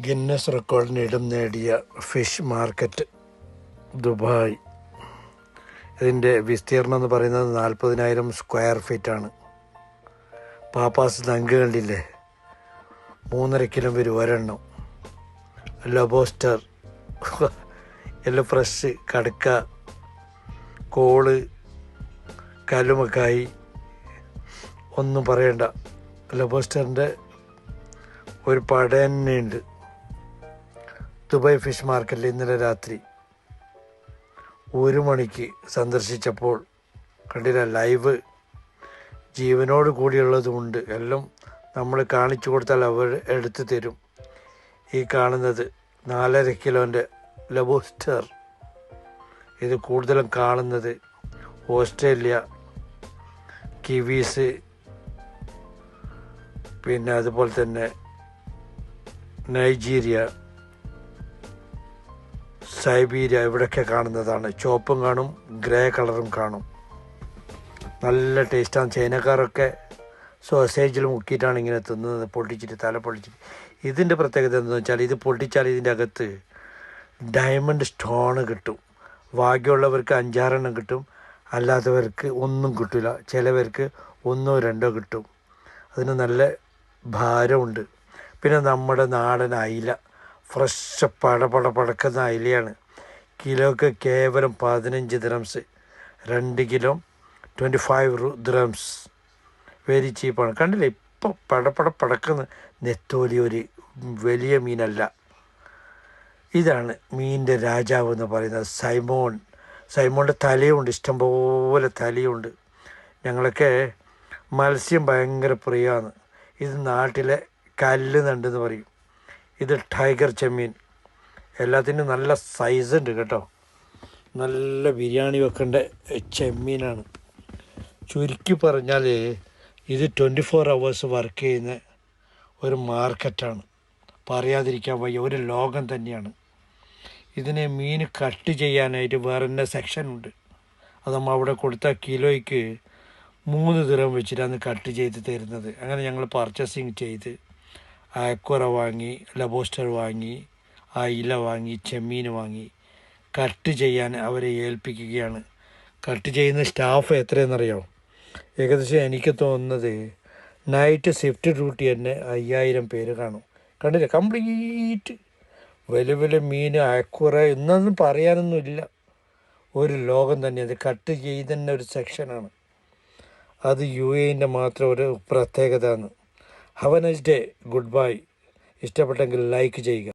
Guinness റെക്കോർഡിന് ഇടം നേടിയ fish market Dubai. ഇതിൻ്റെ വിസ്തീർണം എന്ന് പറയുന്നത് 40,000 സ്ക്വയർ ഫീറ്റാണ്. പാപ്പാസ് നങ്ക് കണ്ടില്ലേ, 3.5 കിലോ വരും ഒരെണ്ണം. ലബോസ്റ്റർ, എല്ലാം ഫ്രഷ്, കടുക്ക, കോള്, കല്ലുമക്കായി, ഒന്നും പറയണ്ട. ലബോസ്റ്ററിൻ്റെ ഒരു പട തന്നെയുണ്ട്. ദുബായ് ഫിഷ് മാർക്കറ്റിൽ ഇന്നലെ രാത്രി 1 മണിക്ക് സന്ദർശിച്ചപ്പോൾ കണ്ടില്ല, ലൈവ് ജീവനോട് കൂടിയുള്ളതുമുണ്ട്. എല്ലാം നമ്മൾ കാണിച്ചു കൊടുത്താൽ അവർ എടുത്തു തരും. ഈ കാണുന്നത് 4.5 കിലോൻ്റെ ലബോസ്റ്റർ. ഇത് കൂടുതലും കാണുന്നത് ഓസ്ട്രേലിയ, കിവീസ്, പിന്നെ അതുപോലെ തന്നെ നൈജീരിയ, സൈബീരിയ, ഇവിടെയൊക്കെ കാണുന്നതാണ്. ചുവപ്പും കാണും, ഗ്രേ കളറും കാണും. നല്ല ടേസ്റ്റാണ്. ചൈനക്കാരൊക്കെ സോസേജിൽ മുക്കിയിട്ടാണ് ഇങ്ങനെ തിന്നുന്നത്, പൊട്ടിച്ചിട്ട്, തല പൊട്ടിച്ചിട്ട്. ഇതിൻ്റെ പ്രത്യേകത എന്താണെന്ന് വെച്ചാൽ, ഇത് പൊട്ടിച്ചാൽ ഇതിൻ്റെ അകത്ത് ഡയമണ്ട് സ്റ്റോൺ കിട്ടും. ഭാഗ്യമുള്ളവർക്ക് 5-6 കിട്ടും, അല്ലാത്തവർക്ക് ഒന്നും കിട്ടില്ല. ചിലവർക്ക് 1-2 കിട്ടും. അതിന് നല്ല ഭാരമുണ്ട്. പിന്നെ നമ്മുടെ നാടൻ അയില, ഫ്രഷ് പടക്കുന്ന അയിലയാണ്. കിലോക്ക് കേവലം 15 ദിറംസ്. 2 kilo 25 dirhams. വെരി ചീപ്പാണ്. കണ്ടില്ലേ, ഇപ്പോൾ പടക്കുന്ന നെത്തോലി. ഒരു വലിയ മീനല്ല. ഇതാണ് മീനിൻ്റെ രാജാവ് എന്ന് പറയുന്നത് സൈമോൺ. സൈമോണിൻ്റെ തലയുണ്ട്, ഇഷ്ടംപോലെ തലയുണ്ട്. ഞങ്ങളൊക്കെ മത്സ്യം ഭയങ്കര പ്രിയമാണ്. ഇത് നാട്ടിലെ കല്ല് നണ്ടെന്ന് പറയും. ഇത് ടൈഗർ ചെമ്മീൻ. എല്ലാത്തിനും നല്ല സൈസുണ്ട് കേട്ടോ. നല്ല ബിരിയാണി വെക്കേണ്ട ചെമ്മീനാണ്. ചുരുക്കി പറഞ്ഞാൽ ഇത് 24 hours വർക്ക് ചെയ്യുന്ന ഒരു മാർക്കറ്റാണ്. പറയാതിരിക്കാൻ വയ്യ, ഒരു ലോകം തന്നെയാണ്. ഇതിനെ മീൻ കട്ട് ചെയ്യാനായിട്ട് വേറെ തന്നെ സെക്ഷനുണ്ട്. അത് നമ്മൾ അവിടെ കൊടുത്ത കിലോയ്ക്ക് 3 ദിറം വെച്ചിട്ടാണ് കട്ട് ചെയ്ത് തരുന്നത്. അങ്ങനെ ഞങ്ങൾ പർച്ചേസിങ് ചെയ്ത് അയക്കുറ വാങ്ങി, ലബോസ്റ്റർ വാങ്ങി, അയില വാങ്ങി, ചെമ്മീൻ വാങ്ങി കട്ട് ചെയ്യാൻ അവരെ ഏൽപ്പിക്കുകയാണ്. കട്ട് ചെയ്യുന്ന സ്റ്റാഫ് എത്രയെന്നറിയോ? ഏകദേശം എനിക്ക് തോന്നുന്നത് നൈറ്റ് ഷിഫ്റ്റ് ഡ്യൂട്ടി തന്നെ 5000 പേര് കാണും. കണ്ടില്ല, കംപ്ലീറ്റ് വലിയ വലിയ മീൻ, അയക്കുറ എന്നൊന്നും പറയാനൊന്നുമില്ല. ഒരു ലോകം തന്നെ. അത് കട്ട് ചെയ്ത് തന്നെ ഒരു സെക്ഷനാണ്. അത് UAE മാത്രം ഒരു പ്രത്യേകത ആണ്. Have A nice day. Good bye. ഇഷ്ടപ്പെട്ടെങ്കിൽ ലൈക്ക് ചെയ്യുക.